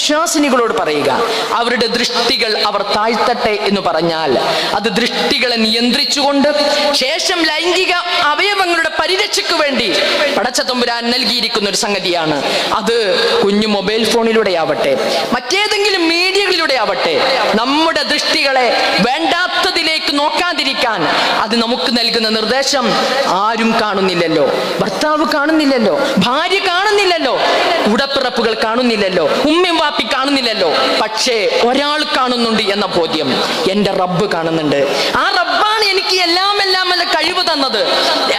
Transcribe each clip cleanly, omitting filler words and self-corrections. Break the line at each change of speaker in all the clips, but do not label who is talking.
വിശ്വാസിനികളോട് പറയുക, അവരുടെ ദൃഷ്ടികൾ അവർ താഴ്ത്തട്ടെ എന്ന് പറഞ്ഞാൽ അത് ദൃഷ്ടികളെ നിയന്ത്രിച്ചുകൊണ്ട് ശേഷം ലൈംഗിക അവയവങ്ങളുടെ പരിരക്ഷയ്ക്ക് വേണ്ടി പടച്ച തമ്പുരാൻ നൽകിയിരിക്കുന്ന ഒരു സംഗതിയാണ്. അത് കുഞ്ഞു മൊബൈൽ ഫോണിലൂടെ ആവട്ടെ, മറ്റേതെങ്കിലും മീഡിയകളിലൂടെ ആവട്ടെ, നമ്മുടെ ദൃഷ്ടികളെ വേണ്ടാത്തതിലേക്ക് നോക്കാതിരിക്കാൻ അത് നമുക്ക് നൽകുന്ന നിർദ്ദേശം ആരും കാണുന്നില്ലല്ലോ. ഭർത്താവ് കാണുന്നില്ലല്ലോ, ഭാര്യ കാണുന്നില്ലല്ലോ, കൂടപ്പിറപ്പുകൾ കാണുന്നില്ലല്ലോ, ഉമ്മയും വാപ്പി കാണുന്നില്ലല്ലോ. പക്ഷേ ഒരാൾ കാണുന്നുണ്ട് എന്ന ബോധ്യം എൻ്റെ റബ്ബ് കാണുന്നുണ്ട്. ആ റബ്ബാണ് എനിക്ക് എല്ലാം കഴിവ് തന്നത്,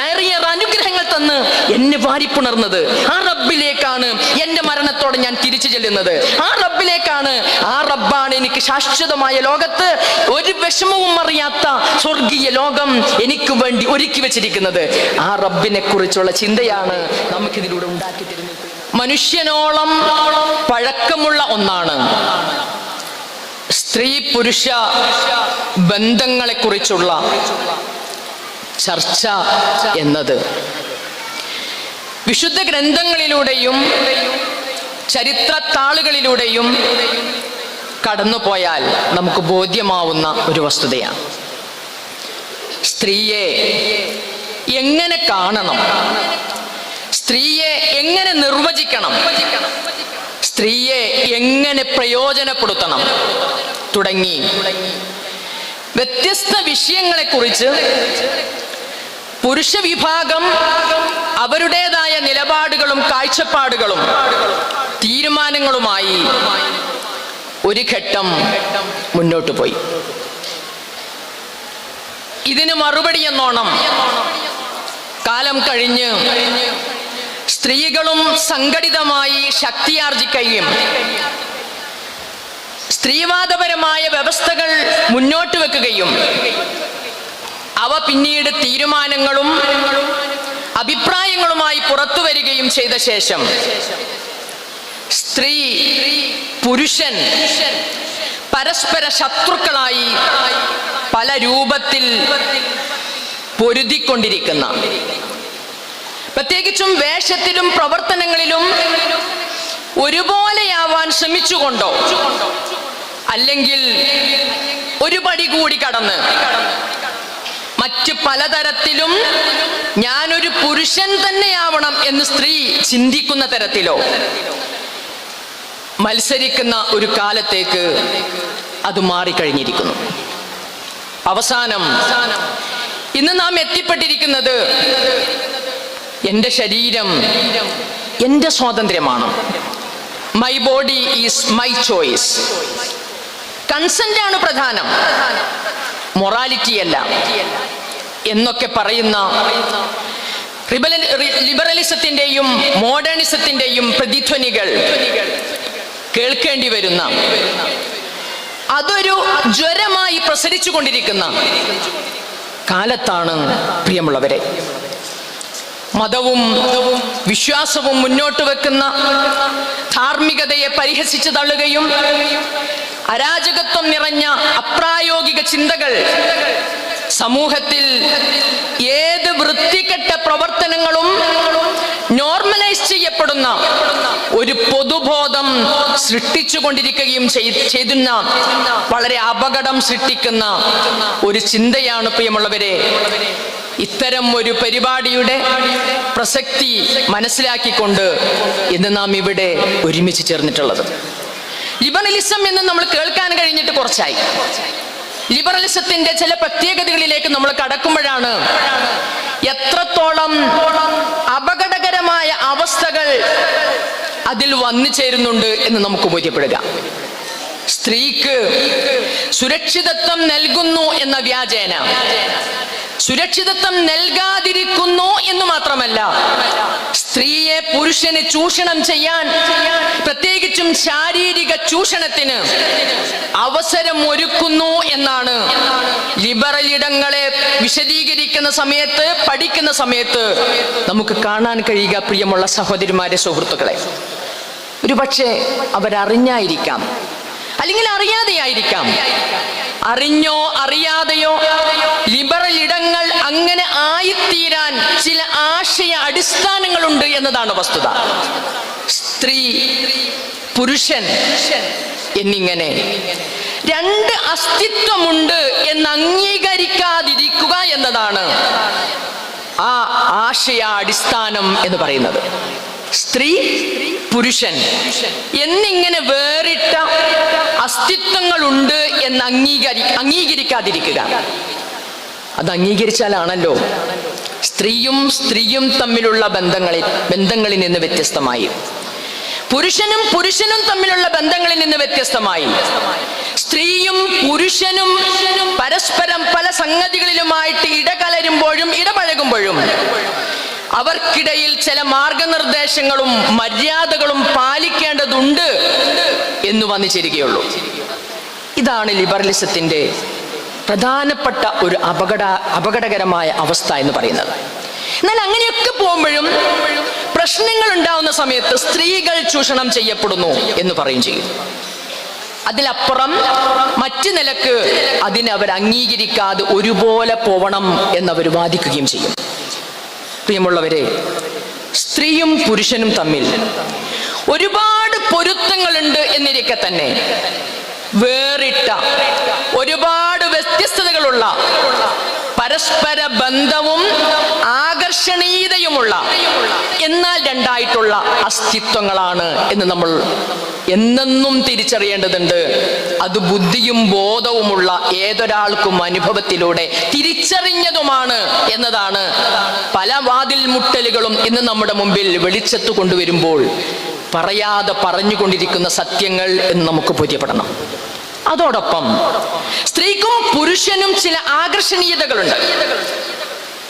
ഏറെ അനുഗ്രഹങ്ങൾ തന്ന് എന്നെ വാരിപ്പുണർന്നത്. ആ റബ്ബിലേക്കാണ് എൻ്റെ മരണത്തോടെ ഞാൻ തിരിച്ചു ചെല്ലുന്നത്. ആ റബ്ബാണ് എനിക്ക് ശാശ്വതമായ ലോകത്ത് ഒരു വിഷമവും അറിയാത്ത സ്വർഗീയ ലോകം എനിക്ക് വേണ്ടി ഒരുക്കി വെച്ചിരിക്കുന്നത്. ആ റബ്ബിനെ കുറിച്ചുള്ള ചിന്തയാണ് നമുക്കിതിലൂടെ ഉണ്ടാക്കി തരുന്നത്. മനുഷ്യനോളം പഴക്കമുള്ള ഒന്നാണ് സ്ത്രീ പുരുഷ ബന്ധങ്ങളെ കുറിച്ചുള്ള ചർച്ച എന്നത്. വിശുദ്ധ ഗ്രന്ഥങ്ങളിലൂടെയും ചരിത്ര താളുകളിലൂടെയും കടന്നുപോയാൽ നമുക്ക് ബോധ്യമാവുന്ന ഒരു വസ്തുതയാണ്. സ്ത്രീയെ എങ്ങനെ കാണണം, സ്ത്രീയെ എങ്ങനെ നിർവചിക്കണം, സ്ത്രീയെ എങ്ങനെ പ്രയോജനപ്പെടുത്തണം തുടങ്ങി വ്യത്യസ്ത വിഷയങ്ങളെക്കുറിച്ച് പുരുഷ വിഭാഗം അവരുടേതായ നിലപാടുകളും കാഴ്ചപ്പാടുകളും തീരുമാനങ്ങളുമായി ഒരു ഘട്ടം മുന്നോട്ട് പോയി. ഇതിന് മറുപടി എന്നോണം കാലം കഴിഞ്ഞ് സ്ത്രീകളും സംഘടിതമായി ശക്തിയാർജിക്കുകയും സ്ത്രീവാദപരമായ വ്യവസ്ഥകൾ മുന്നോട്ട് വെക്കുകയും അവ പിന്നീട് തീരുമാനങ്ങളും അഭിപ്രായങ്ങളുമായി പുറത്തു വരികയും ചെയ്ത ശേഷം സ്ത്രീ പുരുഷൻ പരസ്പര ശത്രുക്കളായി പല രൂപത്തിൽ പൊരുതിക്കൊണ്ടിരിക്കുന്ന, പ്രത്യേകിച്ചും വേഷത്തിലും പ്രവർത്തനങ്ങളിലും ഒരുപോലെയാവാൻ ശ്രമിച്ചുകൊണ്ടോ അല്ലെങ്കിൽ ഒരു പടി കൂടി കടന്ന് മറ്റ് പലതരത്തിലും ഞാനൊരു പുരുഷൻ തന്നെയാവണം എന്ന് സ്ത്രീ ചിന്തിക്കുന്ന തരത്തിലോ മത്സരിക്കുന്ന ഒരു കാലത്തേക്ക് അത് മാറിക്കഴിഞ്ഞിരിക്കുന്നു. അവസാനം ഇന്ന് നാം എത്തിപ്പെട്ടിരിക്കുന്നത് എൻ്റെ ശരീരം എൻ്റെ സ്വാതന്ത്ര്യമാണ്, my body is my choice, consent ആണ് പ്രധാനം, മൊറാലിറ്റി അല്ല എന്നൊക്കെ പറയുന്ന ലിബറലിസത്തിന്റെയും മോഡേണിസത്തിന്റെയും പ്രതിധ്വനികൾ കേൾക്കേണ്ടി വരുന്ന, അതൊരു ജ്വരമായി പ്രസരിച്ചു കൊണ്ടിരിക്കുന്ന കാലത്താണ് പ്രിയമുള്ളവരെ. മതവും വിശ്വാസവും മുന്നോട്ട് വെക്കുന്ന ധാർമ്മികതയെ പരിഹസിച്ചു തള്ളുകയും അരാജകത്വം നിറഞ്ഞ അപ്രായോഗിക ചിന്തകൾ സമൂഹത്തിൽ ഏത് വൃത്തികെട്ട പ്രവർത്തനങ്ങളും നോർമലൈസ് ചെയ്യപ്പെടുന്ന ഒരു പൊതുബോധം സൃഷ്ടിച്ചുകൊണ്ടിരിക്കുകയും ചെയ്യുന്ന വളരെ അപകടം സൃഷ്ടിക്കുന്ന ഒരു ചിന്തയാണ് പ്രിയമുള്ളവരെ ഇത്തരം ഒരു പരിപാടിയുടെ പ്രസക്തി മനസ്സിലാക്കിക്കൊണ്ട് ഇന്ന് നാം ഇവിടെ ഒരുമിച്ച് ചേർന്നിട്ടുള്ളത്. ലിബറലിസം എന്ന് നമ്മൾ കേൾക്കാൻ കഴിഞ്ഞിട്ട് കുറച്ചായി. ലിബറലിസത്തിന്റെ ചില പ്രത്യേകതകളിലേക്ക് നമ്മൾ കടക്കുമ്പോഴാണ് എത്രത്തോളം അപകടകരമായ അവസ്ഥകൾ അതിൽ വന്നു ചേരുന്നുണ്ട് എന്ന് നമുക്ക് ബോധ്യപ്പെടുക. സ്ത്രീക്ക് സുരക്ഷിതത്വം നൽകുന്നു എന്ന വ്യാജേന സുരക്ഷിതത്വം നൽകാതിരിക്കുന്നു എന്ന് മാത്രമല്ല, സ്ത്രീയെ പുരുഷന് ചൂഷണം ചെയ്യാൻ, പ്രത്യേകിച്ചും ശാരീരിക ചൂഷണത്തിന് അവസരം ഒരുക്കുന്നു എന്നാണ് ലിബറൽ ഇടങ്ങളെ വിശദീകരിക്കുന്ന സമയത്ത്, പഠിക്കുന്ന സമയത്ത് നമുക്ക് കാണാൻ കഴിയുക. പ്രിയമുള്ള സഹോദരിമാരെ, സുഹൃത്തുക്കളെ, ഒരുപക്ഷെ അവരറിഞ്ഞായിരിക്കാം, അല്ലെങ്കിൽ അറിയാതെയായിരിക്കാം. അറിഞ്ഞോ അറിയാതെയോ ലിബറൽ ഇടങ്ങൾ അങ്ങനെ ആയിത്തീരാൻ ചില ആശയ അടിസ്ഥാനങ്ങളുണ്ട് എന്നതാണ് വസ്തുത. സ്ത്രീ പുരുഷൻ എന്നിങ്ങനെ രണ്ട് അസ്തിത്വമുണ്ട് എന്ന് അംഗീകരിക്കാതിരിക്കുക എന്നതാണ് ആ ആശയാടിസ്ഥാനം എന്ന് പറയുന്നത്. സ്ത്രീ പുരുഷൻ എന്നിങ്ങനെ വേറിട്ട അസ്തിത്വങ്ങളുണ്ട് എന്ന് അംഗീകരിക്കാതിരിക്കുക. അത് അംഗീകരിച്ചാലാണല്ലോ സ്ത്രീയും തമ്മിലുള്ള ബന്ധങ്ങളിൽ നിന്ന് വ്യത്യസ്തമായി, പുരുഷനും തമ്മിലുള്ള ബന്ധങ്ങളിൽ നിന്ന് വ്യത്യസ്തമായി, സ്ത്രീയും പുരുഷനും പരസ്പരം പല സംഗതികളിലുമായിട്ട് ഇടകലരുമ്പോഴും ഇടപഴകുമ്പോഴും അവർക്കിടയിൽ ചില മാർഗനിർദ്ദേശങ്ങളും മര്യാദകളും പാലിക്കേണ്ടതുണ്ട് എന്ന് വന്നു ചേരുകയുള്ളൂ. ഇതാണ് ലിബറലിസത്തിന്റെ പ്രധാനപ്പെട്ട ഒരു അപകടകരമായ അവസ്ഥ എന്ന് പറയുന്നത്. എന്നാൽ അങ്ങനെയൊക്കെ പോകുമ്പോഴും പ്രശ്നങ്ങൾ ഉണ്ടാവുന്ന സമയത്ത് സ്ത്രീകൾ ചൂഷണം ചെയ്യപ്പെടുന്നു എന്ന് പറയും ചെയ്യും. അതിലപ്പുറം മറ്റു നിലക്ക് അതിനവർ അംഗീകരിക്കാതെ ഒരുപോലെ പോവണം എന്നവർ വാദിക്കുകയും ചെയ്യും. പ്രിയമുള്ളവരെ, സ്ത്രീയും പുരുഷനും തമ്മിൽ ഒരുപാട് പൊരുത്തങ്ങളുണ്ട് എന്നിരിക്കെ തന്നെ വേറിട്ട ഒരുപാട് വ്യത്യസ്തതകളുള്ള പരസ്പര ബന്ധവും ആകർഷണീയതയുമുള്ള എന്നാൽ രണ്ടായിട്ടുള്ള അസ്തിത്വങ്ങളാണ് എന്ന് നമ്മൾ എന്നെന്നും തിരിച്ചറിയേണ്ടതുണ്ട്. അത് ബുദ്ധിയും ബോധവുമുള്ള ഏതൊരാൾക്കും അനുഭവത്തിലൂടെ തിരിച്ചറിഞ്ഞതുമാണ് എന്നതാണ് പല വാതിൽ മുട്ടലുകളും ഇന്ന് നമ്മുടെ മുമ്പിൽ വെളിച്ചത്ത് കൊണ്ടുവരുമ്പോൾ പറയാതെ പറഞ്ഞുകൊണ്ടിരിക്കുന്ന സത്യങ്ങൾ എന്ന് നമുക്ക് ബോധ്യപ്പെടണം. അതോടൊപ്പം സ്ത്രീക്കും പുരുഷനും ചില ആകർഷണീയതകളുണ്ട്.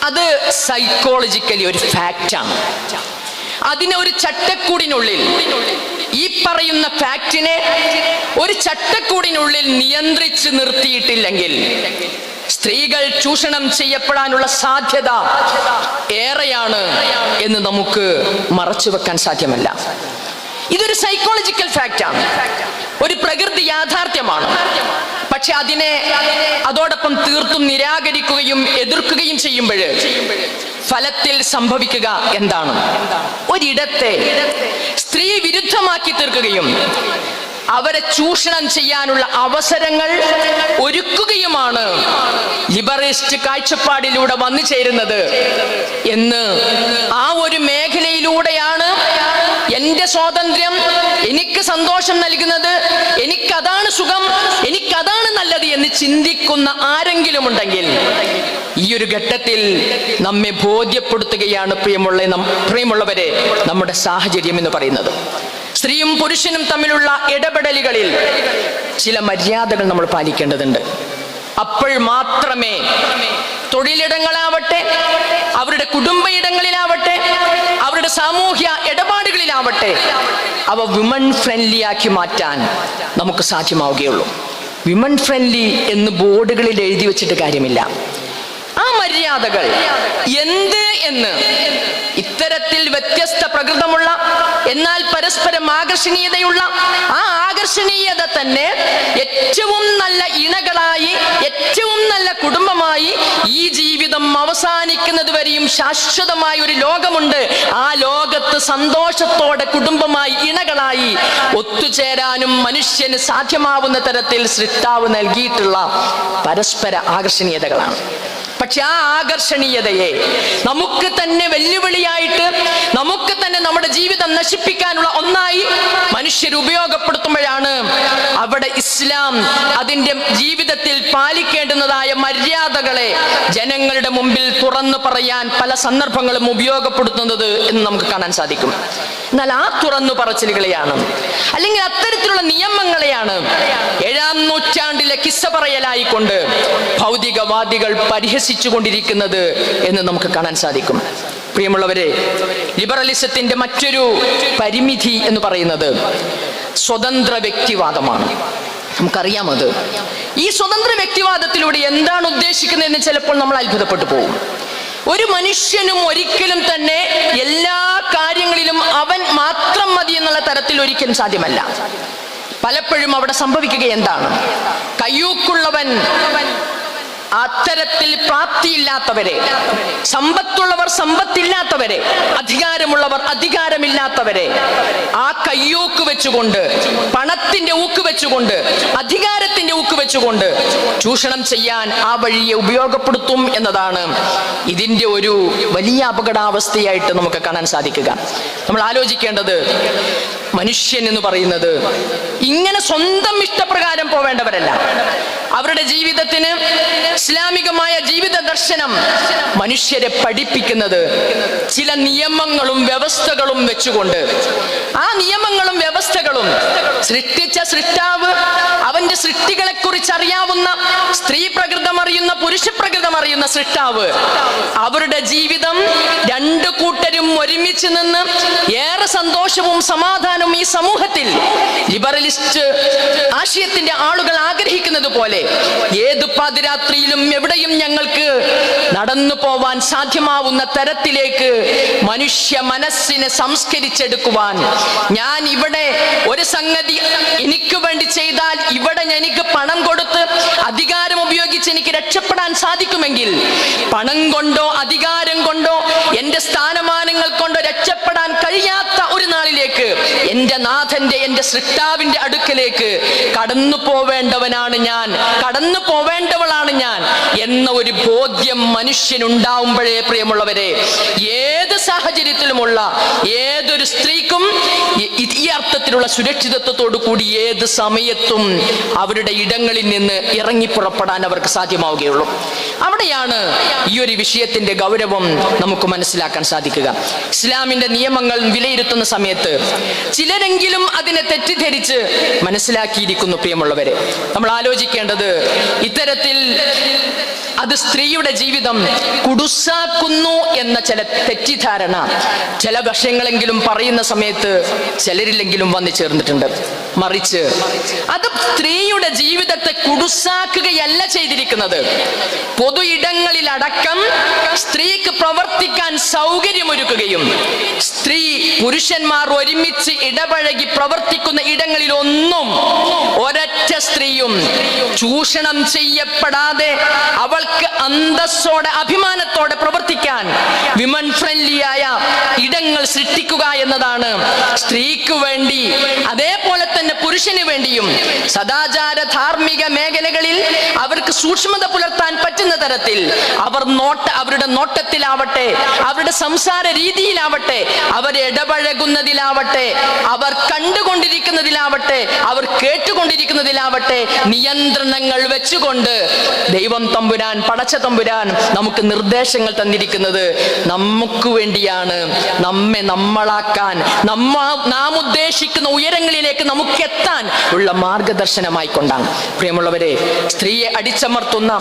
അത് സൈക്കോളജിക്കലി ഒരു ഫാക്റ്റാണ്. അതിനെ ഒരു ചട്ടക്കൂടിനുള്ളിൽ, ഈ പറയുന്ന ഫാക്റ്റിനെ ഒരു ചട്ടക്കൂടിനുള്ളിൽ നിയന്ത്രിച്ച് നിർത്തിയിട്ടില്ലെങ്കിൽ സ്ത്രീകൾ ചൂഷണം ചെയ്യപ്പെടാനുള്ള സാധ്യത ഏറെയാണ് എന്ന് നമുക്ക് മറച്ചു വെക്കാൻ സാധ്യമല്ല. ഇതൊരു സൈക്കോളജിക്കൽ ഫാക്റ്റാണ്, ഒരു പ്രകൃതി യാഥാർത്ഥ്യമാണ്. പക്ഷെ അതിനെ അതോടൊപ്പം തീർത്തും നിരാകരിക്കുകയും എതിർക്കുകയും ചെയ്യുമ്പോൾ ഫലത്തിൽ സംഭവിക്കുക എന്താണ്? ഒരിടത്തെ സ്ത്രീ വിരുദ്ധമാക്കി തീർക്കുകയും അവരെ ചൂഷണം ചെയ്യാനുള്ള അവസരങ്ങൾ ഒരുക്കുകയുമാണ് ലിബറിസ്റ്റ് കാഴ്ചപ്പാടിലൂടെ വന്നു ചേരുന്നത് എന്ന് ആ ഒരു മേഖലയിലൂടെയാണ് എന്റെ സ്വാതന്ത്ര്യം, എനിക്ക് സന്തോഷം നൽകുന്നത്, എനിക്കതാണ് സുഖം, എനിക്കതാണ് നല്ലത് എന്ന് ചിന്തിക്കുന്ന ആരെങ്കിലും ഉണ്ടെങ്കിൽ ഈ ഒരു ഘട്ടത്തിൽ നമ്മെ ബോധ്യപ്പെടുത്തുകയാണ് പ്രിയമുള്ളവരെ നമ്മുടെ സാഹചര്യം എന്ന് പറയുന്നത്. സ്ത്രീയും പുരുഷനും തമ്മിലുള്ള ഇടപെടലുകളിൽ ചില മര്യാദകൾ നമ്മൾ പാലിക്കേണ്ടതുണ്ട്. അപ്പോൾ മാത്രമേ തൊഴിലിടങ്ങളാവട്ടെ, അവരുടെ കുടുംബ ഇടങ്ങളിലാവട്ടെ, അവരുടെ സാമൂഹ്യ ഇടപാടുകളിലാവട്ടെ അവ വിമൺ ഫ്രണ്ട്ലി ആക്കി മാറ്റാൻ നമുക്ക് സാധ്യമാവുകയുള്ളൂ. വിമൺ ഫ്രണ്ട്ലി എന്ന് ബോർഡുകളിൽ എഴുതി വെച്ചിട്ട് കാര്യമില്ല. ആ മര്യാദകൾ എന്ത് എന്ന് ഇത്തരത്തിൽ വ്യത്യസ്ത പ്രകൃതമുള്ള എന്നാൽ പരസ്പരം ആകർഷണീയതയുള്ള ആ ആകർഷണീയത തന്നെ ഏറ്റവും നല്ല ഇണകളായി, ഏറ്റവും നല്ല കുടുംബമായി, ഈ ജീവിതം അവസാനിക്കുന്നത് വരെയും ശാശ്വതമായ ഒരു ലോകമുണ്ട്. ആ ലോകത്ത് സന്തോഷത്തോടെ കുടുംബമായി ഇണകളായി ഒത്തുചേരാനും മനുഷ്യന് സാധ്യമാവുന്ന തരത്തിൽ സൃഷ്ടാവ് നൽകിയിട്ടുള്ള പരസ്പര ആകർഷണീയതകളാണ്. പക്ഷെ ആ ആകർഷണീയതയെ നമുക്ക് തന്നെ വെല്ലുവിളിയായിട്ട്, നമുക്ക് തന്നെ നമ്മുടെ ജീവിതം നശിപ്പിക്കാനുള്ള ഒന്നായി മനുഷ്യർ ഉപയോഗപ്പെടുത്തുമ്പോഴാണ് അവിടെ ഇസ്ലാം അതിൻ്റെ ജീവിതത്തിൽ പാലിക്കേണ്ടുന്നതായ മര്യാദകളെ ജനങ്ങളുടെ മുമ്പിൽ തുറന്നു പറയാൻ പല സന്ദർഭങ്ങളും ഉപയോഗപ്പെടുത്തുന്നത് എന്ന് നമുക്ക് കാണാൻ സാധിക്കും. എന്നാൽ ആ തുറന്നു പറച്ചിലുകളെയാണ്, അല്ലെങ്കിൽ അത്തരത്തിലുള്ള നിയമങ്ങളെയാണ് 7-ാം നൂറ്റാണ്ടിലെ കിസ്സ പറയലായിക്കൊണ്ട് ഭൗതികവാദികൾ പരിഹസിച്ചുകൊണ്ടിരിക്കുന്നത് എന്ന് നമുക്ക് കാണാൻ സാധിക്കും. പ്രിയമുള്ളവരെ, ലിബറലിസത്തിന്റെ മറ്റൊരു പരിമിതി എന്ന് പറയുന്നത് സ്വതന്ത്ര വ്യക്തിവാദമാണ്. നമുക്കറിയാം അത്. ഈ സ്വതന്ത്ര വ്യക്തിവാദത്തിലൂടെ എന്താണ് ഉദ്ദേശിക്കുന്നതെന്ന് ചിലപ്പോൾ നമ്മൾ അത്ഭുതപ്പെട്ടു പോകും. ഒരു മനുഷ്യനും ഒരിക്കലും തന്നെ എല്ലാ കാര്യങ്ങളിലും അവൻ മാത്രം മതി എന്നുള്ള തരത്തിൽ ഒരിക്കലും സാധ്യമല്ല. പലപ്പോഴും അവിടെ സംഭവിക്കുക എന്താണ്? കയ്യൂക്കുള്ളവൻ അത്തരത്തിൽ പ്രാപ്തിയില്ലാത്തവരെ, സമ്പത്തുള്ളവർ സമ്പത്തില്ലാത്തവരെ, അധികാരമുള്ളവർ അധികാരമില്ലാത്തവരെ ആ കയ്യൂക്ക് വെച്ചുകൊണ്ട്, പണത്തിന്റെ ഊക്ക് വെച്ചുകൊണ്ട്, അധികാരത്തിന്റെ ഊക്ക് വെച്ചുകൊണ്ട് ചൂഷണം ചെയ്യാൻ ആ വഴിയെ ഉപയോഗപ്പെടുത്തും എന്നതാണ് ഇതിന്റെ ഒരു വലിയ അപകടാവസ്ഥയായിട്ട് നമുക്ക് കാണാൻ സാധിക്കുക. നമ്മൾ ആലോചിക്കേണ്ടത്, മനുഷ്യൻ എന്ന് പറയുന്നത് ഇങ്ങനെ സ്വന്തം ഇഷ്ടപ്രകാരം പോവേണ്ടവരല്ല. അവരുടെ ജീവിതത്തിന് ഇസ്ലാമികമായ ജീവിത ദർശനം മനുഷ്യരെ പഠിപ്പിക്കുന്നത് ചില നിയമങ്ങളും വ്യവസ്ഥകളും വെച്ചുകൊണ്ട്, ആ നിയമങ്ങളും വ്യവസ്ഥകളും സൃഷ്ടിച്ച സൃഷ്ടാവ്, അവന്റെ സൃഷ്ടികളെ കുറിച്ച് അറിയാവുന്ന, സ്ത്രീ പ്രകൃതം അറിയുന്ന, പുരുഷ പ്രകൃതം അറിയുന്ന സൃഷ്ടാവ് അവരുടെ ജീവിതം രണ്ടു കൂട്ടരും ഒരുമിച്ച് നിന്ന് ഏറെ സന്തോഷവും സമാധാനവും ഈ സമൂഹത്തിൽ ലിബറലിസ്റ്റ് ആശയത്തിന്റെ ആളുകൾ ആഗ്രഹിക്കുന്നത് പോലെ ഏത് പാതിരാത്രിയിലും എവിടെയും ഞങ്ങൾക്ക് നടന്നു പോവാൻ സാധ്യമാവുന്ന തരത്തിലേക്ക് മനുഷ്യ മനസ്സിനെ സംസ്കരിച്ചെടുക്കുവാൻ, ഞാൻ ഇവിടെ ഒരു സംഗതി എനിക്ക് വേണ്ടി ചെയ്താൽ ഇവിടെ എനിക്ക് പണം കൊടുത്ത് അധികാരം ഉപയോഗിച്ച് എനിക്ക് രക്ഷപ്പെടാൻ സാധിക്കുമെങ്കിൽ, പണം കൊണ്ടോ അധികാരം കൊണ്ടോ എന്റെ സ്ഥാനമാനങ്ങൾ കൊണ്ടോ രക്ഷപ്പെടാൻ കഴിയാത്ത ഒരു നാളിലേക്ക് എന്റെ നാഥന്റെ, എന്റെ സൃഷ്ടാവിന്റെ അടുക്കലേക്ക് കടന്നു പോവേണ്ടവനാണ് ഞാൻ, കടന്നു പോവേണ്ടവളാണ് ഞാൻ എന്ന ഒരു ബോധ്യം മനുഷ്യനുണ്ടാവുമ്പോഴേ, പ്രിയമുള്ളവരെ, ഏത് സാഹചര്യത്തിലുമുള്ള ഏതൊരു സ്ത്രീക്കും ഈ അർത്ഥത്തിലുള്ള സുരക്ഷിതത്വത്തോടു കൂടി ഏത് സമയത്തും അവരുടെ ഇടങ്ങളിൽ നിന്ന് ഇറങ്ങി പുറപ്പെടാൻ അവർക്ക് സാധ്യമാവുകയുള്ളൂ. അവിടെയാണ് ഈ ഒരു വിഷയത്തിന്റെ ഗൗരവം നമുക്ക് മനസ്സിലാക്കാൻ സാധിക്കുക. ഇസ്ലാമിന്റെ നിയമങ്ങൾ വിലയിരുത്തുന്ന സമയത്ത് ചിലരെങ്കിലും അതിനെ തെറ്റിദ്ധരിച്ച് മനസ്സിലാക്കിയിരിക്കുന്നു. പ്രിയമുള്ളവരെ, നമ്മൾ ആലോചിക്കേണ്ടത്, ഇത്തരത്തിൽ അത് സ്ത്രീയുടെ ജീവിതം കുടുസാക്കുന്നു എന്ന ചില തെറ്റിദ്ധാരണ ചില വർഷങ്ങളെങ്കിലും പറയുന്ന സമയത്ത് ചിലരില്ലെങ്കിലും വന്നു ചേർന്നിട്ടുണ്ട്. മറിച്ച് അത് സ്ത്രീയുടെ ജീവിതത്തെ കുടുസാക്കുകയല്ല ചെയ്തിരിക്കുന്നത്. പൊതു ഇടങ്ങളിലടക്കം സ്ത്രീക്ക് പ്രവർത്തിക്കാൻ സൗകര്യമൊരുക്കുകയും, സ്ത്രീ പുരുഷന്മാർ ഒരുമിച്ച് ഇടപഴകി പ്രവർത്തിക്കുന്ന ഇടങ്ങളിലൊന്നും ഒരൊറ്റ സ്ത്രീയും ചൂഷണം ചെയ്യപ്പെടാതെ അവൾക്ക് അന്തസ്സോടെ അഭിമാനത്തോടെ പ്രവർത്തിക്കാൻ വിമൻ ഫ്രണ്ട്ലിയായ ഇടങ്ങൾ സൃഷ്ടിക്കുക എന്നതാണ് സ്ത്രീക്ക് വേണ്ടി, അതേപോലെ തന്നെ പുരുഷന് വേണ്ടിയും സദാചാര ധാർമ്മിക മേഖലകളിൽ അവർക്ക് സൂക്ഷ്മത പുലർത്താൻ പറ്റുന്ന തരത്തിൽ അവരുടെ നോട്ടത്തിലാവട്ടെ, അവരുടെ സംസാര രീതിയിലാവട്ടെ, അവർ ഇടപഴകുന്നതിലാവട്ടെ, അവർ കണ്ടുകൊണ്ടിരിക്കുന്നതിലാവട്ടെ, അവർ കേട്ടുകൊണ്ടിരിക്കുന്നതിലാവട്ടെ, നിയന്ത്രണങ്ങൾ വെച്ചുകൊണ്ട് ദൈവം തമ്പുരാൻ, പടച്ച തമ്പുരാൻ നമുക്ക് നിർദ്ദേശങ്ങൾ തന്നിരിക്കുന്നത് നമുക്ക് വേണ്ടിയാണ്. നമ്മെ നമ്മളാക്കാൻ, നാം ഉദ്ദേശിക്കുന്ന ഉയരങ്ങളിലേക്ക് നമുക്ക് എത്താൻ ഉള്ള മാർഗദർശനമായി കൊണ്ടാണ്. പ്രിയമുള്ളവരെ, സ്ത്രീയെ അടിച്ചമർത്തുന്ന,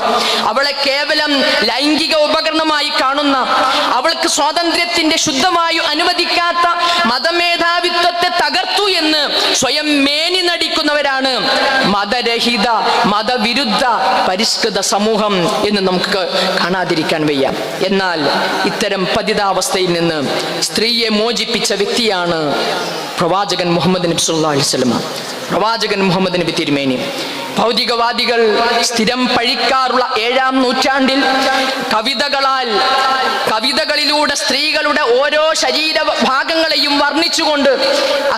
അവളെ കേവലം ലൈംഗിക ഉപകരണമായി കാണുന്ന, അവൾക്ക് സ്വാതന്ത്ര്യത്തിന്റെ ശുദ്ധവായു അനുവദിക്കാത്ത മതമേധാവിത്വത്തെ തകർത്തു എന്ന് സ്വയം മേനി നടിക്കുന്നവരാണ് മതരഹിത, മതവിരുദ്ധ, പരിഷ്കൃത സമൂഹം എന്ന് നമുക്ക് കാണാതിരിക്കാൻ വയ്യ. എന്നാൽ ഇത്തരം പതിതാവസ്ഥയിൽ നിന്ന് സ്ത്രീയെ മോചിപ്പിച്ച വ്യക്തിയാണ് പ്രവാചകൻ മുഹമ്മദ് നബി സല്ലല്ലാഹു അലൈഹി വസല്ലം. പ്രവാചകൻ മുഹമ്മദ് നബി തിരുമേനി ഭൗതികവാദികൾ സ്ഥിരം പഴിക്കാറുള്ള 7-ാം നൂറ്റാണ്ടിൽ കവിതകളിലൂടെ സ്ത്രീകളുടെ ഓരോ ശരീര ഭാഗങ്ങളെയും വർണ്ണിച്ചുകൊണ്ട്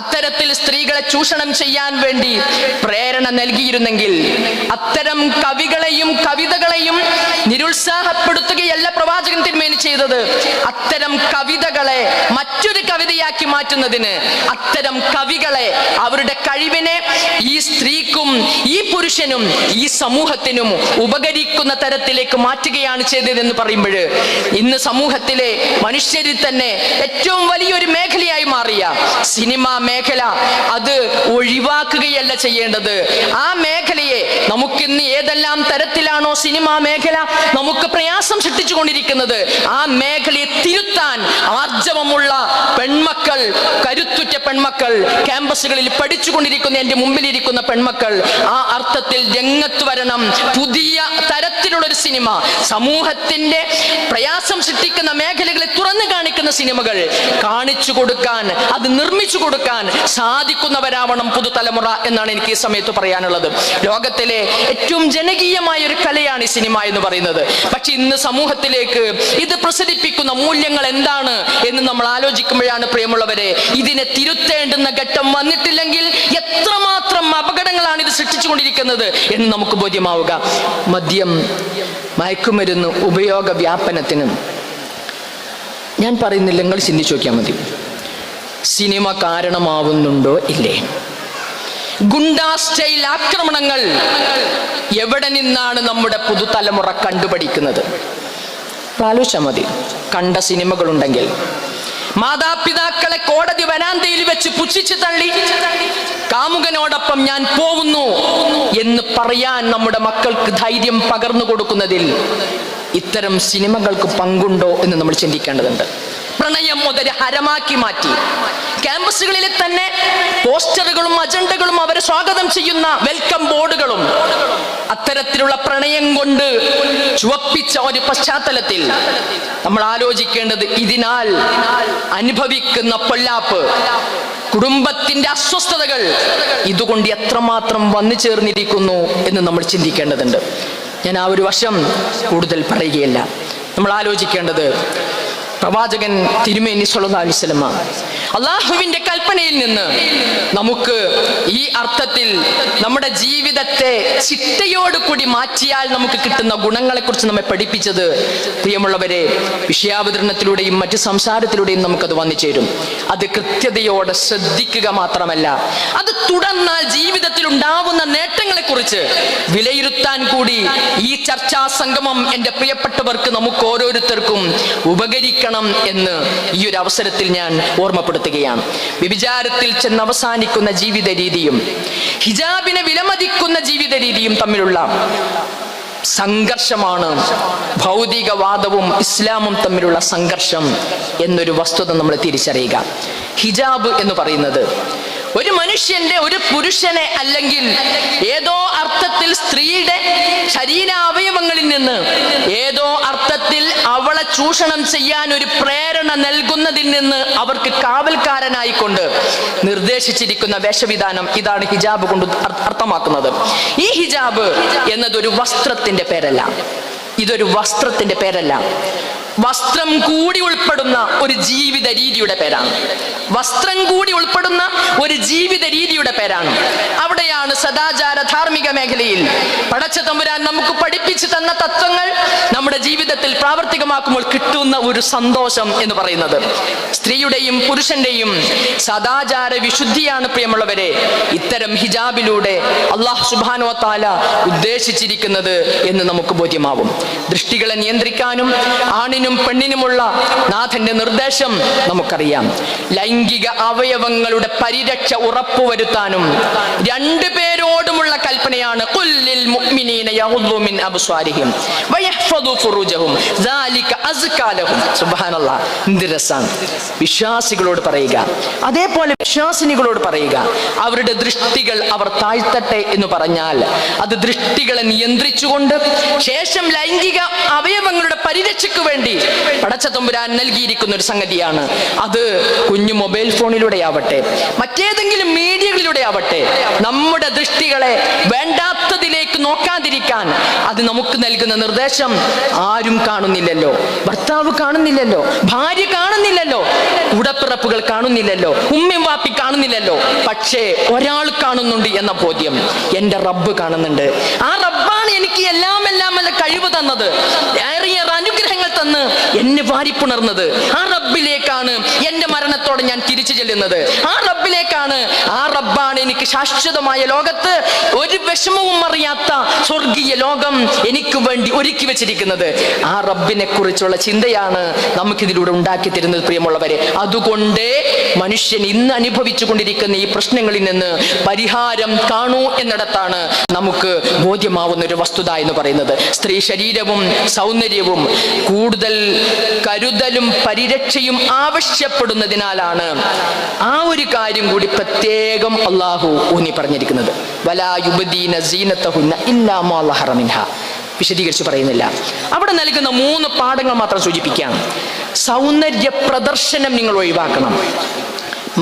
അത്തരത്തിൽ സ്ത്രീകളെ ചൂഷണം ചെയ്യാൻ വേണ്ടി പ്രേരണ നൽകിയിരുന്നെങ്കിൽ, അത്തരം കവികളെയും കവിതകളെയും നിരുത്സാഹപ്പെടുത്തുകയല്ല പ്രവാചകൻ തിരുമേനി ചെയ്തത്. അത്തരം കവിതകളെ മറ്റൊരു കവിതയാക്കി മാറ്റുന്നതിന്, അത്തരം കവികളെ, അവരുടെ കഴിവിനെ ഈ സ്ത്രീക്കും ഈ പുരുഷനും ഈ സമൂഹത്തിനും ഉപകരിക്കുന്ന തരത്തിലേക്ക് മാറ്റുകയാണ് ചെയ്തതെന്ന് പറയുമ്പോൾ, ഇന്ന് സമൂഹത്തിലെ മനുഷ്യരിൽ തന്നെ ഏറ്റവും വലിയൊരു മേഖലയായി മാറിയ സിനിമാ മേഖല, അത് ഒഴിവാക്കുകയല്ല ചെയ്യേണ്ടത്. ആ മേഖലയെ നമുക്കിന്ന് ഏതെല്ലാം തരത്തിലാണോ സിനിമാ മേഖല നമുക്ക് പ്രയാസം സൃഷ്ടിച്ചുകൊണ്ടിരിക്കുന്നത്, ആ മേഖലയെ തിരുത്താൻ ആർജവമുള്ള പെൺമക്കൾ, കരുത്തുറ്റ പെൺമക്കൾ, ക്യാമ്പസുകളിൽ പഠിച്ചുകൊണ്ടിരിക്കുന്ന എന്റെ മുമ്പിലിരിക്കുന്ന പെൺമക്കൾ ആ അർത്ഥത്തിൽ രംഗത്ത് വരണം. പുതിയ തരത്തിൽ തരത്തിലുള്ള ഒരു സിനിമ, സമൂഹത്തിന്റെ പ്രയാസം സൃഷ്ടിക്കുന്ന മേഖലകളെ തുറന്നു കാണിക്കുന്ന സിനിമകൾ കാണിച്ചു കൊടുക്കാൻ, അത് നിർമ്മിച്ചു കൊടുക്കാൻ സാധിക്കുന്നവരാവണം പുതുതലമുറ എന്നാണ് എനിക്ക് ഈ സമയത്ത് പറയാനുള്ളത്. ലോകത്തിലെ ഏറ്റവും ജനകീയമായ ഒരു കലയാണ് ഈ സിനിമ എന്ന് പറയുന്നത്. പക്ഷെ ഇന്ന് സമൂഹത്തിലേക്ക് ഇത് പ്രസരിപ്പിക്കുന്ന മൂല്യങ്ങൾ എന്താണ് എന്ന് നമ്മൾ ആലോചിക്കുമ്പോഴാണ് പ്രിയമുള്ളവരെ, ഇതിനെ തിരുത്തേണ്ടുന്ന ഘട്ടം വന്നിട്ടില്ലെങ്കിൽ എത്രമാത്രം അപകടങ്ങളാണ് ഇത് സൃഷ്ടിച്ചുകൊണ്ടിരിക്കുന്നത് എന്ന് നമുക്ക് ബോധ്യമാവുക. മദ്യം, മയക്കുമരുന്ന് ഉപയോഗ വ്യാപനത്തിന് ഞാൻ പറയുന്നില്ല, നിങ്ങൾ ചിന്തിച്ചു നോക്കിയാൽ മതി. സിനിമ കാരണമാവുന്നുണ്ടോ ഇല്ലേ? ഗുണ്ടാ സ്റ്റൈൽ ആക്രമണങ്ങൾ എവിടെ നിന്നാണ് നമ്മുടെ പുതുതലമുറ കണ്ടുപഠിക്കുന്നത്? ആലോചിച്ചാൽ മതി. കണ്ട സിനിമകളുണ്ടെങ്കിൽ മാതാപിതാക്കളെ കോടതി വരാന്തയിൽ വെച്ച് പുച്ഛിച്ച് തള്ളി കാമുകനോടൊപ്പം ഞാൻ പോകുന്നു എന്ന് പറയാൻ നമ്മുടെ മക്കൾക്ക് ധൈര്യം പകർന്നു കൊടുക്കുന്നതിൽ ഇത്തരം സിനിമകൾക്ക് പങ്കുണ്ടോ എന്ന് നമ്മൾ ചിന്തിക്കേണ്ടതുണ്ട്. പ്രണയം മുതൽ ഹരമാക്കി മാറ്റി ക്യാമ്പസുകളിൽ തന്നെ പോസ്റ്ററുകളും അജണ്ടകളും അവരെ സ്വാഗതം ചെയ്യുന്ന വെൽക്കം ബോർഡുകളും അത്തരത്തിലുള്ള പ്രണയം കൊണ്ട് ചുവപ്പിച്ച ഒരു പശ്ചാത്തലത്തിൽ നമ്മൾ ആലോചിക്കേണ്ടത്, ഇതിനാൽ അനുഭവിക്കുന്ന പൊല്ലാപ്പ്, കുടുംബത്തിന്റെ അസ്വസ്ഥതകൾ ഇതുകൊണ്ട് എത്രമാത്രം വന്നു ചേർന്നിരിക്കുന്നു എന്ന് നമ്മൾ ചിന്തിക്കേണ്ടതുണ്ട്. ഞാൻ ആ ഒരു വശം കൂടുതൽ പറയുകയില്ല. നമ്മൾ ആലോചിക്കേണ്ടത്, പ്രവാചകൻ തിരുമേനി സ്വല്ലല്ലാഹു അലൈഹി വസല്ലം അള്ളാഹുവിന്റെ കൽപ്പനയിൽ നിന്ന് നമുക്ക് ഈ അർത്ഥത്തിൽ നമ്മുടെ ജീവിതത്തെ ചിട്ടയോടുകൂടി മാറ്റിയാൽ നമുക്ക് കിട്ടുന്ന ഗുണങ്ങളെ കുറിച്ച് നമ്മെ പഠിപ്പിച്ചത്, പ്രിയമുള്ളവരെ, വിഷയാവതരണത്തിലൂടെയും മറ്റു സംസാരത്തിലൂടെയും നമുക്കത് വന്നു ചേരും. അത് കൃത്യതയോടെ ശ്രദ്ധിക്കുക മാത്രമല്ല, അത് തുടർന്നാൽ ജീവിതത്തിൽ ഉണ്ടാവുന്ന നേട്ടങ്ങളെ കുറിച്ച് വിലയിരുത്താൻ കൂടി ഈ ചർച്ചാ സംഗമം എൻ്റെ പ്രിയപ്പെട്ടവർക്ക് നമുക്ക് ഓരോരുത്തർക്കും ഉപകരിക്കണം എന്ന് ഈ ഒരു അവസരത്തിൽ ഞാൻ ഓർമ്മപ്പെടുത്തുകയാണ്. വ്യഭിചാരത്തിൽ ചെന്ന് അവസാനിക്കുന്ന ജീവിത രീതിയും ഹിജാബിനെ വിലമതിക്കുന്ന ജീവിത രീതിയും തമ്മിലുള്ള സംഘർഷമാണ് ഭൗതികവാദവും ഇസ്ലാമും തമ്മിലുള്ള സംഘർഷം എന്നൊരു വസ്തുത നമ്മൾ തിരിച്ചറിയുക. ഹിജാബ് എന്ന് പറയുന്നത് ഒരു മനുഷ്യന്റെ, ഒരു പുരുഷനെ അല്ലെങ്കിൽ ഏതോ അർത്ഥത്തിൽ സ്ത്രീയുടെ ശരീരാവയവങ്ങളിൽ നിന്ന് ഏതോ അർത്ഥത്തിൽ അവളെ ചൂഷണം ചെയ്യാൻ ഒരു പ്രേരണ നൽകുന്നതിൽ നിന്ന് അവർക്ക് കാവൽക്കാരനായിക്കൊണ്ട് നിർദ്ദേശിച്ചിരിക്കുന്ന വേഷവിധാനം, ഇതാണ് ഹിജാബ് കൊണ്ട് അർത്ഥമാക്കുന്നത്. ഈ ഹിജാബ് എന്നതൊരു വസ്ത്രത്തിന്റെ പേരല്ല, ഇതൊരു വസ്ത്രത്തിന്റെ പേരല്ല, വസ്ത്രം കൂടി ഉൾപ്പെടുന്ന ഒരു ജീവിത രീതിയുടെ പേരാണ്. വസ്ത്രം കൂടി ഉൾപ്പെടുന്ന ഒരു ജീവിത രീതിയുടെ പേരാണ്. അവിടെയാണ് സദാചാര ധാർമ്മിക മേഖലയിൽ പടച്ച തമ്പുരാൻ നമുക്ക് പഠിപ്പിച്ചു തന്ന തത്വങ്ങൾ നമ്മുടെ ജീവിതത്തിൽ പ്രാവർത്തികമാക്കുമ്പോൾ കിട്ടുന്ന ഒരു സന്തോഷം എന്ന് പറയുന്നത്. സ്ത്രീയുടെയും പുരുഷന്റെയും സദാചാര വിശുദ്ധിയാണ് പ്രിയമുള്ളവരെ ഇത്തരം ഹിജാബിലൂടെ അല്ലാഹു സുബ്ഹാനഹു വ തആല ഉദ്ദേശിച്ചിരിക്കുന്നത് എന്ന് നമുക്ക് ബോധ്യമാവും. ദൃഷ്ടികളെ നിയന്ത്രിക്കാനും ആണിനും പെണ്ണിനുമുള്ള നാഥന്റെ നിർദ്ദേശം നമുക്കറിയാം. ലൈംഗിക അവയവങ്ങളുടെ പരിരക്ഷ ഉറപ്പുവരുത്താനും രണ്ടുപേരോടുമുള്ള കൽപ്പനയാണ്. ഖുല്ലിൽ മുഅ്മിനീന യഗ്ദു മിൻ അബ്സ്വാരിഹിം വയഹ്ഫദു ഫുറൂജഹും ദാലിക അസ്കാ ലഹും. സുബ്ഹാനല്ലാഹ്, എന്ത് രസാണ് വിശ്വാസികളോട് പറയുക, അതേപോലെ വിശ്വാസിനികളോട് പറയുക, അവരുടെ ദൃഷ്ടികൾ അവർ താഴ്ത്തട്ടെ എന്ന് പറഞ്ഞാൽ അത് ദൃഷ്ടികളെ നിയന്ത്രിച്ചുകൊണ്ട് ശേഷം ലൈംഗിക അവയവങ്ങളുടെ പരിരക്ഷയ്ക്ക് വേണ്ടി പടച്ച തമ്പുരാൻ നൽകിയിരിക്കുന്ന ഒരു സംഗതിയാണ്. അത് കുഞ്ഞു മൊബൈൽ ഫോണിലൂടെ ആവട്ടെ, മറ്റേതെങ്കിലും മീഡിയകളിലൂടെ ആവട്ടെ, നമ്മുടെ ദൃഷ്ടികളെ വേണ്ടാത്തതിലേക്ക് നോക്കാതിരിക്കാൻ അത് നമുക്ക് നൽകുന്ന നിർദ്ദേശം ആരും കാണുന്നില്ലല്ലോ. ഭർത്താവ് കാണുന്നില്ലല്ലോ, ഭാര്യ കാണുന്നില്ലല്ലോ, കൂടപ്പിറപ്പുകൾ കാണുന്നില്ലല്ലോ, ഉമ്മയും വാപ്പി കാണുന്നില്ലല്ലോ. പക്ഷേ ഒരാൾ കാണുന്നുണ്ട് എന്ന ബോധ്യം എൻ്റെ റബ്ബ് കാണുന്നുണ്ട്. ആ റബ്ബാണ് എനിക്ക് എല്ലാം കഴിവ് തന്നത്, ഏറിയ അനുഗ്രഹങ്ങൾ തന്ന് എന്നെ വാരിപ്പുണർന്നത്. ആ റബ്ബിലേക്കാണ് എൻ്റെ മരണത്തോടെ ഞാൻ തിരിച്ചു ചെല്ലുന്നത്. ആ റബ്ബിലേക്കാണ്. ആ റബ്ബാണ് എനിക്ക് ശാശ്വതമായ ലോകത്ത് ഒരു വിഷമവും അറിയാത്ത സ്വർഗീയ ലോകം എനിക്ക് വേണ്ടി ഒരുക്കി വെച്ചിരിക്കുന്നത്. ആ റബ്ബിനെ കുറിച്ചുള്ള ചിന്തയാണ് നമുക്കിതിലൂടെ ഉണ്ടാക്കി തരുന്നത് പ്രിയമുള്ളവരെ. അതുകൊണ്ട് മനുഷ്യൻ ഇന്ന് അനുഭവിച്ചു കൊണ്ടിരിക്കുന്ന ഈ പ്രശ്നങ്ങളിൽ നിന്ന് പരിഹാരം കാണൂ എന്നിടത്താണ് നമുക്ക് ബോധ്യമാവുന്ന ഒരു വസ്തുത എന്ന് പറയുന്നത്. സ്ത്രീ ശരീരവും സൗന്ദര്യവും കൂടുതൽ കരുതലും പരിരക്ഷയും ആവശ്യപ്പെടുന്നതിനാലാണ് ആ ഒരു കാര്യം കൂടി പ്രത്യേകം അള്ളാഹു ഊന്നി പറഞ്ഞിരിക്കുന്നത്. വലാ യുബ്ദീന സീനതഹുന്ന ഇല്ലാ മാ ലഹറ മിൻഹാ. വിശദീകരിച്ച് പറയുന്നില്ല. അവിടെ നൽകുന്ന 3 പാഠങ്ങൾ മാത്രം സൂചിപ്പിക്കാം. സൗന്ദര്യ പ്രദർശനം നിങ്ങൾ ഒഴിവാക്കണം.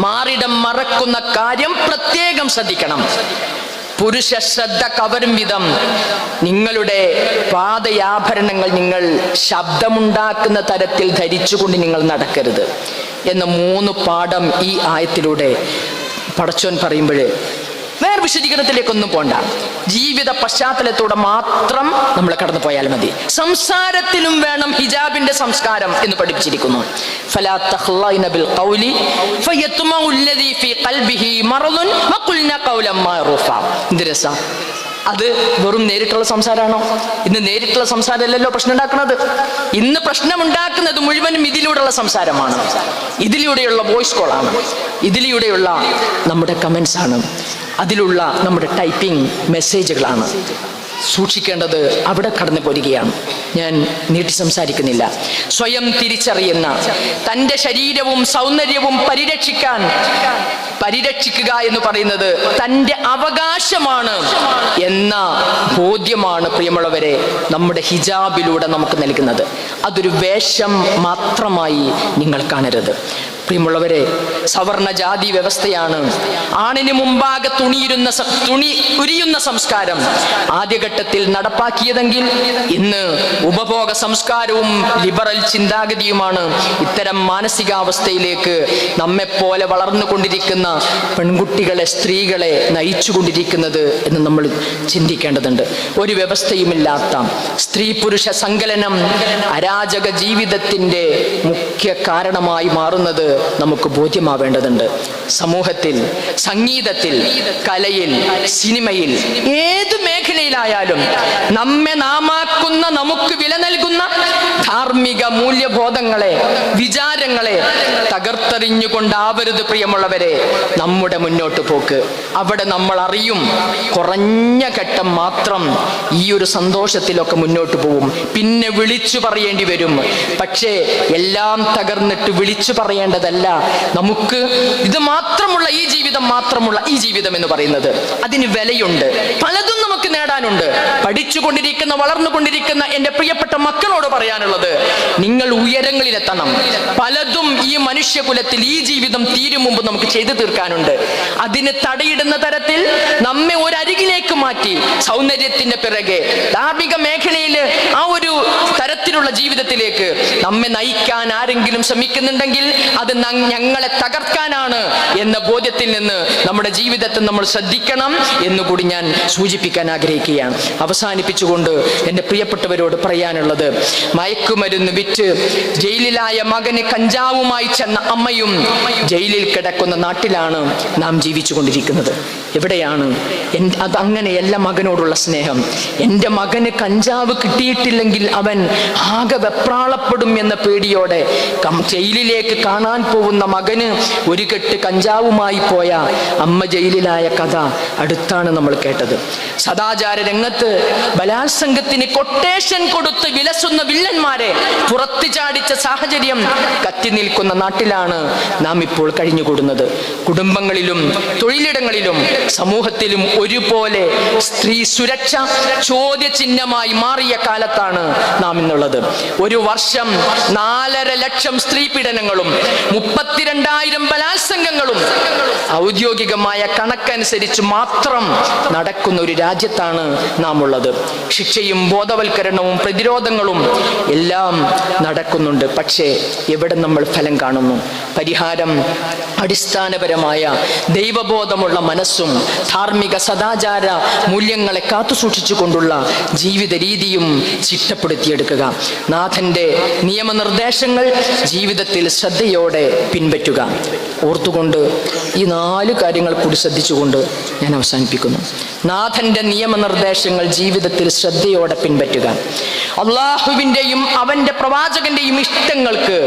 മാറിടം മറക്കുന്ന കാര്യം പ്രത്യേകം ശ്രദ്ധിക്കണം. പുരുഷ ശ്രദ്ധ കവരും വിധം നിങ്ങളുടെ പാദയാഭരണങ്ങൾ നിങ്ങൾ ശബ്ദമുണ്ടാക്കുന്ന തരത്തിൽ ധരിച്ചുകൊണ്ട് നിങ്ങൾ നടക്കരുത് എന്ന 3 പാഠം ഈ ആയത്തിലൂടെ പടച്ചോൻ പറയുമ്പോൾ വേറെ വിശദീകരണത്തിലേക്കൊന്നും പോണ്ട. ജീവിത പശ്ചാത്തലത്തോടെ മാത്രം നമ്മൾ കടന്നു പോയാൽ മതി. സംസാരത്തിലും വേണം ഹിജാബിന്റെ സംസ്കാരം എന്ന് പഠിപ്പിച്ചിരിക്കുന്നു. ഫലാ തഖ്ലൈന ബിൽ ഖൗലി ഫയത്മഉ അല്ലദീ ഫീ ഖൽബിഹി മറദുൻ വഖുൽന ഖൗലൻ മഅറൂഫ. എന്ത് രസാ! അത് വെറും നേരിട്ടുള്ള സംസാരമാണോ? ഇന്ന് നേരിട്ടുള്ള സംസാരമല്ലല്ലോ പ്രശ്നം ഉണ്ടാക്കുന്നത്. ഇന്ന് പ്രശ്നമുണ്ടാക്കുന്നത് മുഴുവനും ഇതിലൂടെയുള്ള സംസാരമാണ്, ഇതിലൂടെയുള്ള വോയിസ് കോളാണ്, ഇതിലൂടെയുള്ള നമ്മുടെ കമന്റ്സ് ആണ്, അതിലുള്ള നമ്മുടെ ടൈപ്പിംഗ് മെസ്സേജുകളാണ്. സൂക്ഷിക്കേണ്ടത് അവിടെ കടന്നു പോരുകയാണ്. ഞാൻ നീട്ടി സംസാരിക്കുന്നില്ല. സ്വയം തിരിച്ചറിയുന്ന, തൻ്റെ ശരീരവും സൗന്ദര്യവും പരിരക്ഷിക്കുക എന്ന് പറയുന്നത് തൻ്റെ അവകാശമാണ് എന്ന ബോധ്യമാണ് പ്രിയമുള്ളവരെ നമ്മുടെ ഹിജാബിലൂടെ നമുക്ക് നൽകുന്നത്. അതൊരു വേഷം മാത്രമായി നിങ്ങൾ കാണരുത്. പ്രിയമുള്ളവരെ, സവർണ ജാതി വ്യവസ്ഥയാണ്. ആണിന് മുമ്പാകെ തുണി ഉരിയുന്ന സംസ്കാരം ആദ്യഘട്ടത്തിൽ നടപ്പാക്കിയതെങ്കിൽ ഇന്ന് ഉപഭോഗ സംസ്കാരവും ലിബറൽ ചിന്താഗതിയുമാണ് ഇത്തരം മാനസികാവസ്ഥയിലേക്ക് നമ്മെപ്പോലെ വളർന്നുകൊണ്ടിരിക്കുന്ന പെൺകുട്ടികളെ, സ്ത്രീകളെ നയിച്ചുകൊണ്ടിരിക്കുന്നത് എന്ന് നമ്മൾ ചിന്തിക്കേണ്ടതുണ്ട്. ഒരു വ്യവസ്ഥയുമില്ലാത്ത സ്ത്രീ പുരുഷ സങ്കലനം അരാജക ജീവിതത്തിൻ്റെ മുഖ്യ കാരണമായി മാറുന്നത് നമുക്ക് ബോധ്യമാവേണ്ടതുണ്ട്. സമൂഹത്തിൽ, സംഗീതത്തിൽ, കലയിൽ, സിനിമയിൽ, ഏത് മേഖലയിലായാലും നമ്മെ നാമാക്കുന്ന, നമുക്ക് വില നൽകുന്ന ധാർമ്മിക മൂല്യബോധങ്ങളെ, വിചാരങ്ങളെ തകർത്തെറിഞ്ഞുകൊണ്ടാവരുത് പ്രിയമുള്ളവരെ നമ്മുടെ മുന്നോട്ട് പോക്ക്. അവിടെ നമ്മൾ അറിയും, കുറഞ്ഞ ഘട്ടം മാത്രം ഈ ഒരു സന്തോഷത്തിലൊക്കെ മുന്നോട്ട് പോവും. പിന്നെ വിളിച്ചു പറയേണ്ടി വരും. പക്ഷേ എല്ലാം തകർന്നിട്ട് വിളിച്ചു പറയേണ്ടതല്ല. നമുക്ക് ഇത് മാത്രമുള്ള ഈ ജീവിതം, മാത്രമുള്ള ഈ ജീവിതം എന്ന് പറയുന്നത് അതിന് വിലയുണ്ട്. പലതും നമുക്ക് നേടാനുണ്ട്. പഠിച്ചുകൊണ്ടിരിക്കുന്ന, വളർന്നുകൊണ്ടിരിക്കുന്ന എൻ്റെ പ്രിയപ്പെട്ട മക്കളോട് പറയാനുള്ളത്, നിങ്ങൾ ഉയരങ്ങളിലെത്തണം. പലതും ഈ മനുഷ്യകുലത്തിൽ ഈ ജീവിതം തീരും മുമ്പ് നമുക്ക് ചെയ്തു തീർക്കാനുണ്ട്. അതിന് തടയിടുന്ന തരത്തിൽ നമ്മെ ഒരരികിലേക്ക് മാറ്റി സൗന്ദര്യത്തിന്റെ പിറകെ ധാർമ്മിക മേഖലയിൽ ആ ഒരു തരത്തിലുള്ള ജീവിതത്തിലേക്ക് നമ്മെ നയിക്കാൻ ആരെങ്കിലും ശ്രമിക്കുന്നുണ്ടെങ്കിൽ അത് ഞങ്ങളെ തകർക്കാനാണ് എന്ന ബോധ്യത്തിൽ നിന്ന് നമ്മുടെ ജീവിതത്തെ നമ്മൾ ശ്രദ്ധിക്കണം എന്നുകൂടി ഞാൻ സൂചിപ്പിക്കാൻ ആഗ്രഹിക്കുകയാണ്. അവസാനിപ്പിച്ചുകൊണ്ട് എൻ്റെ പ്രിയപ്പെട്ടവരോട് പറയാനുള്ളത്, മയക്കുമരുന്ന് വിറ്റ് ജയിലിലായ മകന് കഞ്ചാവുമായി ചെന്ന അമ്മയും ജയിലിൽ കിടക്കുന്ന നാട്ടിലാണ് നാം ജീവിച്ചു കൊണ്ടിരിക്കുന്നത്. എവിടെയാണ് അത്? അങ്ങനെയല്ല മകനോടുള്ള സ്നേഹം. എൻ്റെ മകന് കഞ്ചാവ് കിട്ടിയിട്ടില്ലെങ്കിൽ അവൻ ആകെ വെപ്രാളപ്പെടും എന്ന പേടിയോടെ ജയിലിലേക്ക് കാണാൻ പോകുന്ന മകന് ഒരു കെട്ട് കഞ്ചാവുമായി പോയ അമ്മ ജയിലിലായ കഥ അടുത്താണ് നമ്മൾ കേട്ടത്. സദാചാര രംഗത്ത് ബലാത്സംഗത്തിന് കൊട്ടേഷൻ കൊടുത്ത് വിലസുന്ന വില്ലന്മാരെ പുറത്തു ചാടിച്ച സാഹചര്യം കത്തി നിൽക്കുന്ന നാട്ടിലാണ് നാം ഇപ്പോൾ കഴിഞ്ഞുകൂടുന്നത്. കുടുംബങ്ങളിലും തൊഴിലിടങ്ങളിലും സമൂഹത്തിലും ഒരുപോലെ സ്ത്രീ സുരക്ഷ ചോദ്യചിഹ്നമായി മാറിയ കാലത്താണ് നാം ഇന്നുള്ളത്. ഒരു വർഷം 4.5 ലക്ഷം സ്ത്രീ പീഡനങ്ങളും 32,000 ബലാത്സംഗങ്ങളും ഔദ്യോഗികമായ കണക്കനുസരിച്ച് മാത്രം നടക്കുന്ന ഒരു രാജ്യത്താണ് നാം ഉള്ളത്. ശിക്ഷയും ബോധവൽക്കരണവും പ്രതിരോധങ്ങളും എല്ലാം നടക്കുന്നുണ്ട്. പക്ഷേ എവിടെ നമ്മൾ ഫലം കാണുന്നു? പരിഹാരം അടിസ്ഥാനപരമായ ദൈവബോധമുള്ള മനസ്സും ധാർമ്മിക സദാചാര മൂല്യങ്ങളെ കാത്തുസൂക്ഷിച്ചുകൊണ്ടുള്ള ജീവിത രീതിയും ചിട്ടപ്പെടുത്തിയെടുക്കുക. നാഥന്റെ നിയമനിർദ്ദേശങ്ങൾ ജീവിതത്തിൽ ശ്രദ്ധയോടെ പിൻപറ്റുക. ഓർത്തുകൊണ്ട് ഈ 4 കാര്യങ്ങൾ കൂടി ശ്രദ്ധിച്ചുകൊണ്ട് ഞാൻ അവസാനിപ്പിക്കുന്നു. നാഥന്റെ നിയമനിർദ്ദേശങ്ങൾ ജീവിതത്തിൽ ശ്രദ്ധയോടെ പിൻപറ്റുക. അള്ളാഹുവിൻ്റെയും അവന്റെ പ്രവാചകന്റെയും ഇഷ്ടങ്ങൾക്ക്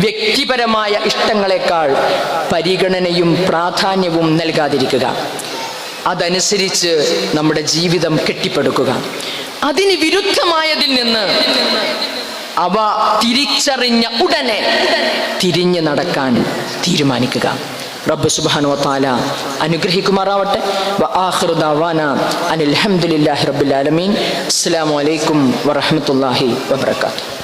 വ്യക്തിപരമായ ഇഷ്ടങ്ങളെക്കാൾ പരിഗണനയും പ്രാധാന്യവും നൽകാതിരിക്കുക. അതനുസരിച്ച് നമ്മുടെ ജീവിതം കെട്ടിപ്പടുക്കുക. അതിന് വിരുദ്ധമായതിൽ നിന്ന് അവ തിരിച്ചറിഞ്ഞ ഉടനെ തിരിഞ്ഞു നടക്കാൻ തീരുമാനിക്കുക. റബ്ബ് സുബ്ഹാനഹു വ തആല അനുഗ്രഹിക്കുമാറാവട്ടെ. വആഖിറു ദഅവാനാ അനിൽ ഹംദുലില്ലാഹി റബ്ബിൽ ആലമീൻ. അസ്സലാമു അലൈക്കും വറഹ്മത്തുള്ളാഹി വബറകാതുഹു.